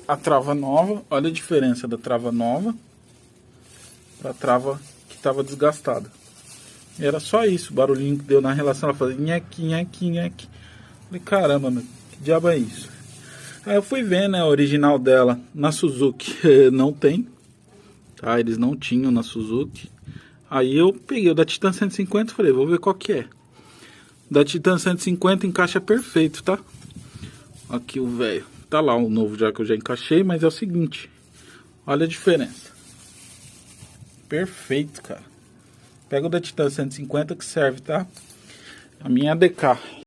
a trava nova. Olha a diferença da trava nova pra trava que estava desgastada. E era só isso, o barulhinho que deu na relação. Ela fazia nheque, nheque, nheque. Falei, caramba, meu, que diabo é isso? Aí eu fui ver, né, a original dela na Suzuki. Não tem, tá? Eles não tinham na Suzuki. Aí eu peguei o da Titan 150 e falei, vou ver qual que é. Da Titan 150 encaixa perfeito, tá? Aqui o velho. Tá lá o novo já que eu já encaixei, mas é o seguinte. Olha a diferença. Perfeito, cara. Pega o da Titan 150 que serve, tá? A minha é ADK.